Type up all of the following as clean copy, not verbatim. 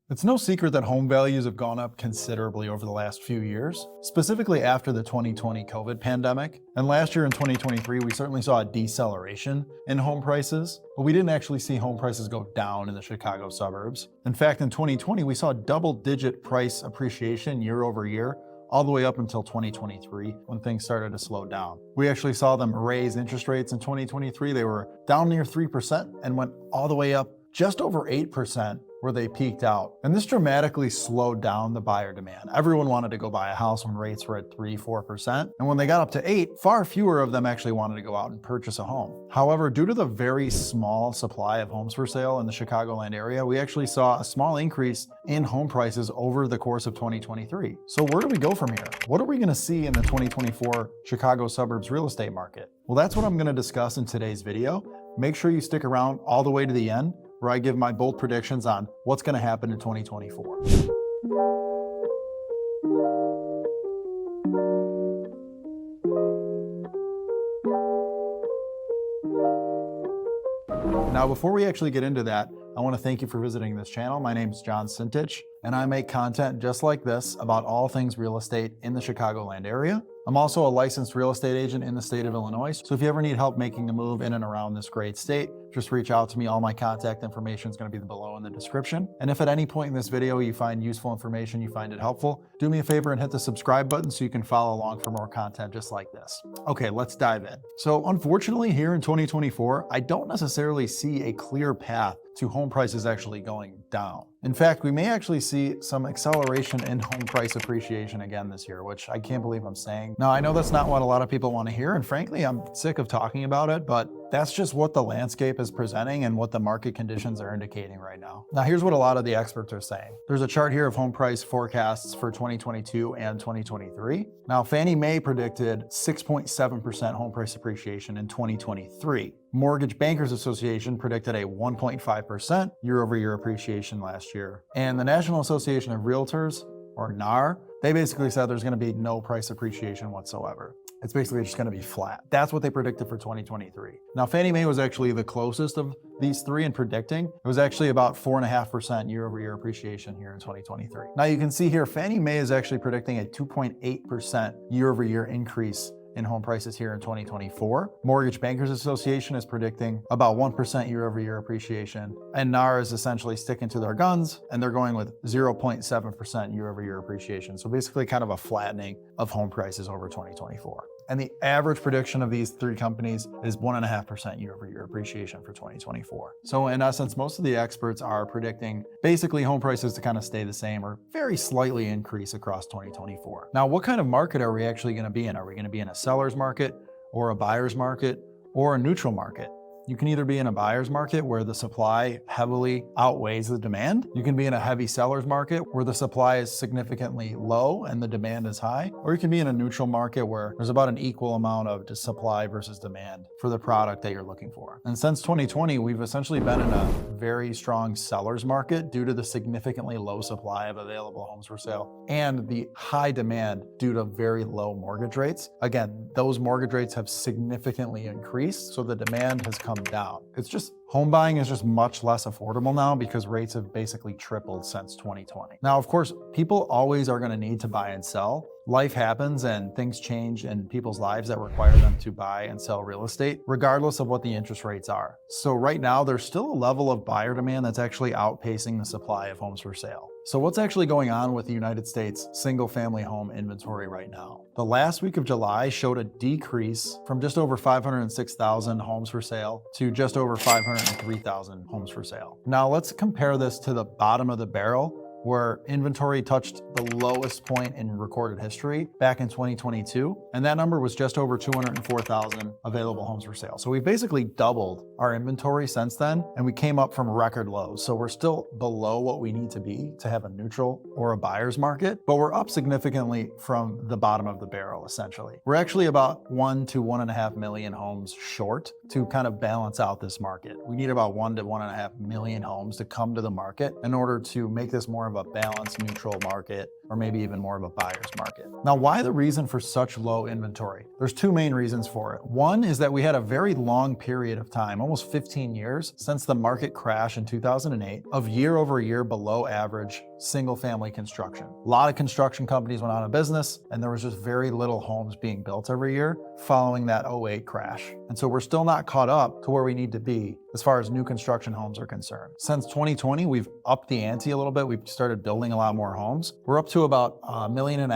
It's no secret that home values have gone up considerably over the last few years, specifically after the 2020 COVID pandemic. And last year in 2023, we certainly saw a deceleration in home prices, but we didn't actually see home prices go down in the Chicago suburbs. In fact, in 2020, we saw double-digit price appreciation year over year, all the way up until 2023 when things started to slow down. We actually saw them raise interest rates in 2023. They were down near 3% and went all the way up just over 8% where they peaked out. And this dramatically slowed down the buyer demand. Everyone wanted to go buy a house when rates were at 3-4%. And when they got up to 8, far fewer of them actually wanted to go out and purchase a home. However, due to the very small supply of homes for sale in the Chicagoland area, we actually saw a small increase in home prices over the course of 2023. So where do we go from here? What are we going to see in the 2024 Chicago suburbs real estate market? Well, that's what I'm going to discuss in today's video. Make sure you stick around all the way to the end, where I give my bold predictions on what's going to happen in 2024. Now, before we actually get into that, I want to thank you for visiting this channel. My name is John Sintich, and I make content just like this about all things real estate in the Chicagoland area. I'm also a licensed real estate agent in the state of Illinois, so if you ever need help making a move in and around this great state, just reach out to me. All my contact information is going to be below in the description. And if at any point in this video you find useful information, you find it helpful, do me a favor and hit the subscribe button so you can follow along for more content just like this. Okay, let's dive in. So unfortunately here in 2024, I don't necessarily see a clear path to home prices actually going down. In fact, we may actually see some acceleration in home price appreciation again this year, which I can't believe I'm saying. Now, I know that's not what a lot of people want to hear, and frankly, I'm sick of talking about it, but that's just what the landscape is presenting and what the market conditions are indicating right now. Now, here's what a lot of the experts are saying. There's a chart here of home price forecasts for 2022 and 2023. Now, Fannie Mae predicted 6.7% home price appreciation in 2023. Mortgage Bankers Association predicted a 1.5% year-over-year appreciation last year. And the National Association of Realtors, or NAR, they basically said there's going to be no price appreciation whatsoever. It's basically just going to be flat. That's what they predicted for 2023. Now, Fannie Mae was actually the closest of these three in predicting. It was actually about 4.5% year-over-year appreciation here in 2023. Now, you can see here, Fannie Mae is actually predicting a 2.8% year-over-year increase in home prices here in 2024. Mortgage Bankers Association is predicting about 1% year-over-year appreciation. And NAR is essentially sticking to their guns, and they're going with 0.7% year-over-year appreciation. So basically kind of a flattening of home prices over 2024. And the average prediction of these three companies is 1.5% year-over-year appreciation for 2024. So in essence, most of the experts are predicting basically home prices to kind of stay the same or very slightly increase across 2024. Now, what kind of market are we actually going to be in? Are we going to be in a seller's market or a buyer's market or a neutral market? You can either be in a buyer's market where the supply heavily outweighs the demand. You can be in a heavy seller's market where the supply is significantly low and the demand is high. Or you can be in a neutral market where there's about an equal amount of supply versus demand for the product that you're looking for. And since 2020, we've essentially been in a very strong seller's market due to the significantly low supply of available homes for sale and the high demand due to very low mortgage rates. Again, those mortgage rates have significantly increased, so the demand has come down. It's just home buying is just much less affordable now because rates have basically tripled since 2020. Now, of course, people always are going to need to buy and sell. Life happens and things change in people's lives that require them to buy and sell real estate, regardless of what the interest rates are. So right now, there's still a level of buyer demand that's actually outpacing the supply of homes for sale. So what's actually going on with the United States single-family home inventory right now? The last week of July showed a decrease from just over 506,000 homes for sale to just over 503,000 homes for sale. Now let's compare this to the bottom of the barrel, where inventory touched the lowest point in recorded history back in 2022. And that number was just over 204,000 available homes for sale. So we basically doubled our inventory since then, and we came up from record lows. So we're still below what we need to be to have a neutral or a buyer's market, but we're up significantly from the bottom of the barrel, essentially. We're actually about 1 to 1.5 million homes short to kind of balance out this market. We need about 1 to 1.5 million homes to come to the market in order to make this more of a balanced, neutral market or maybe even more of a buyer's market. Now, why the reason for such low inventory? There's two main reasons for it. One is that we had a very long period of time, almost 15 years, since the market crash in 2008, of year-over-year below average single-family construction. A lot of construction companies went out of business, and there was just very little homes being built every year following that '08 crash. And so we're still not caught up to where we need to be as far as new construction homes are concerned. Since 2020, we've upped the ante a little bit. We've started building a lot more homes. We're up to about 1.5 million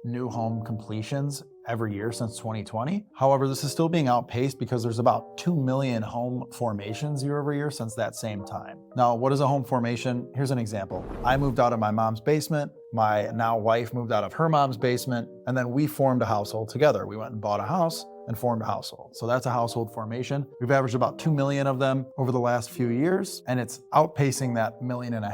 new home completions every year since 2020. However, this is still being outpaced because there's about 2 million home formations year over year since that same time. Now, what is a home formation? Here's an example. I moved out of my mom's basement. My now wife moved out of her mom's basement, and then we formed a household together. We went and bought a house and formed a household. So that's a household formation. We've averaged about 2 million of them over the last few years, and it's outpacing that 1.5 million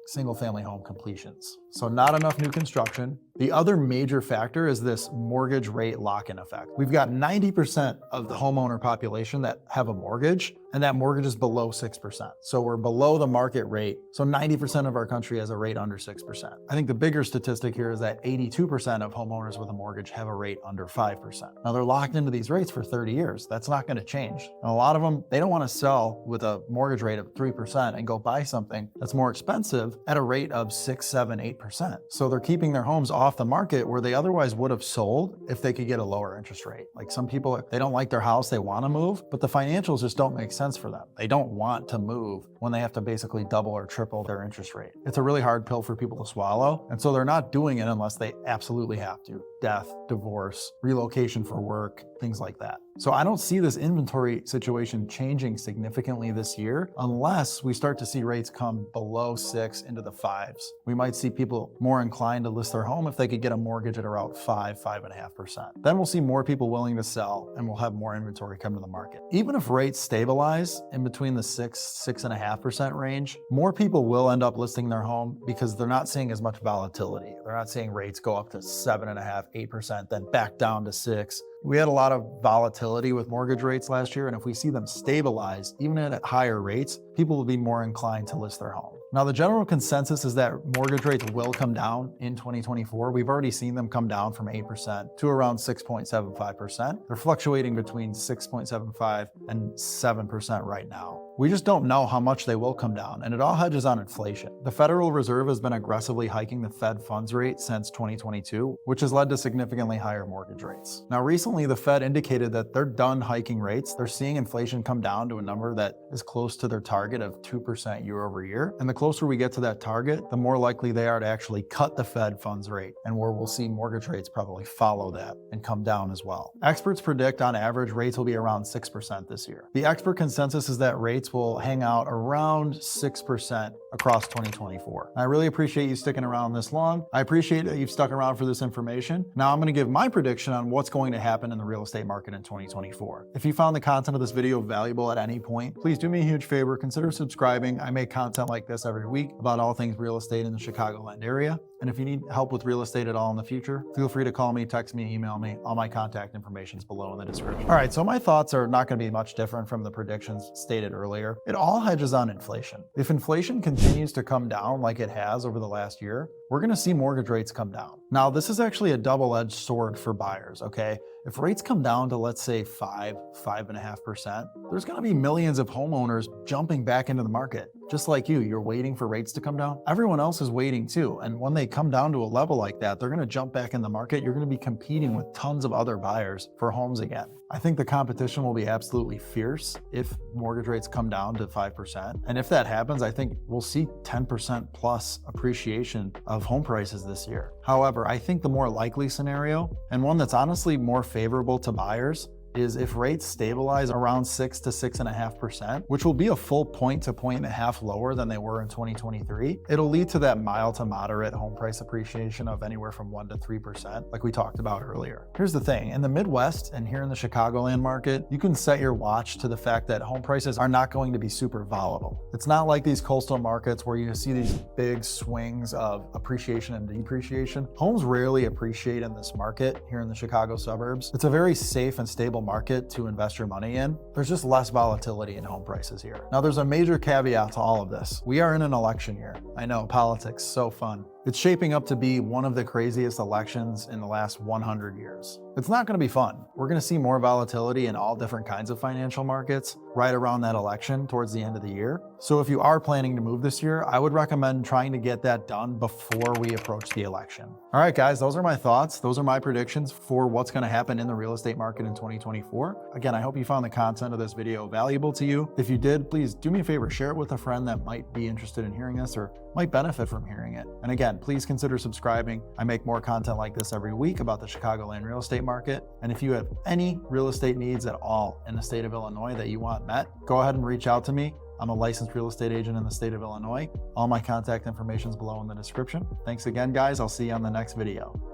single family home completions. So not enough new construction. The other major factor is this mortgage rate lock-in effect. We've got 90% of the homeowner population that have a mortgage, and that mortgage is below 6%. So we're below the market rate. So 90% of our country has a rate under 6%. I think the bigger statistic here is that 82% of homeowners with a mortgage have a rate under 5%. Now they're locked into these rates for 30 years. That's not going to change. And a lot of them, they don't want to sell with a mortgage rate of 3% and go buy something that's more expensive at a rate of 6, 7, 8%. So they're keeping their homes off the market where they otherwise would have sold if they could get a lower interest rate. Like some people, they don't like their house, they want to move, but the financials just don't make sense for them. They don't want to move when they have to basically double or triple their interest rate. It's a really hard pill for people to swallow. And so they're not doing it unless they absolutely have to. Death, divorce, relocation for work, things like that. So I don't see this inventory situation changing significantly this year unless we start to see rates come below 6 into the 5s. We might see people more inclined to list their home if they could get a mortgage at around 5, 5.5%. Then we'll see more people willing to sell and we'll have more inventory come to the market. Even if rates stabilize in between the 6, 6.5% range, more people will end up listing their home because they're not seeing as much volatility. They're not seeing rates go up to 7.5, 8%, then back down to 6. We had a lot of volatility with mortgage rates last year, and if we see them stabilize, even at higher rates, people will be more inclined to list their home. Now, the general consensus is that mortgage rates will come down in 2024. We've already seen them come down from 8% to around 6.75%. They're fluctuating between 6.75 and 7% right now. We just don't know how much they will come down, and it all hedges on inflation. The Federal Reserve has been aggressively hiking the Fed funds rate since 2022, which has led to significantly higher mortgage rates. Now, recently, the Fed indicated that they're done hiking rates. They're seeing inflation come down to a number that is close to their target of 2% year over year. And the closer we get to that target, the more likely they are to actually cut the Fed funds rate, and where we'll see mortgage rates probably follow that and come down as well. Experts predict on average rates will be around 6% this year. The expert consensus is that rates will hang out around 6% across 2024. I really appreciate you sticking around this long. I appreciate that you've stuck around for this information. Now I'm going to give my prediction on what's going to happen in the real estate market in 2024. If you found the content of this video valuable at any point, please do me a huge favor, consider subscribing. I make content like this every week about all things real estate in the Chicagoland area. And if you need help with real estate at all in the future, feel free to call me, text me, email me. All my contact information is below in the description. All right, so my thoughts are not going to be much different from the predictions stated earlier. It all hedges on inflation. If inflation continues to come down like it has over the last year, we're going to see mortgage rates come down. Now, this is actually a double-edged sword for buyers, okay? If rates come down to, let's say, 5.5%, there's going to be millions of homeowners jumping back into the market. Just like you're waiting for rates to come down. Everyone else is waiting too. And when they come down to a level like that, they're going to jump back in the market. You're going to be competing with tons of other buyers for homes again. I think the competition will be absolutely fierce if mortgage rates come down to 5%. And if that happens, I think we'll see 10% plus appreciation of home prices this year. However, I think the more likely scenario, and one that's honestly more favorable to buyers, is if rates stabilize around 6 to 6.5%, which will be a full point to point and a half lower than they were in 2023, it'll lead to that mild to moderate home price appreciation of anywhere from 1 to 3%, like we talked about earlier. Here's the thing, in the Midwest and here in the Chicagoland market, you can set your watch to the fact that home prices are not going to be super volatile. It's not like these coastal markets where you see these big swings of appreciation and depreciation. Homes rarely appreciate in this market here in the Chicago suburbs. It's a very safe and stable market to invest your money in. There's just less volatility in home prices here. Now, there's a major caveat to all of this. We are in an election year. I know, politics, so fun. It's shaping up to be one of the craziest elections in the last 100 years. It's not going to be fun. We're going to see more volatility in all different kinds of financial markets right around that election towards the end of the year. So if you are planning to move this year, I would recommend trying to get that done before we approach the election. All right, guys, those are my thoughts. Those are my predictions for what's going to happen in the real estate market in 2024. Again, I hope you found the content of this video valuable to you. If you did, please do me a favor, share it with a friend that might be interested in hearing this or might benefit from hearing it. And again, please consider subscribing. I make more content like this every week about the Chicagoland real estate market. And if you have any real estate needs at all in the state of Illinois that you want met, go ahead and reach out to me. I'm a licensed real estate agent in the state of Illinois. All my contact information is below in the description. Thanks again, guys. I'll see you on the next video.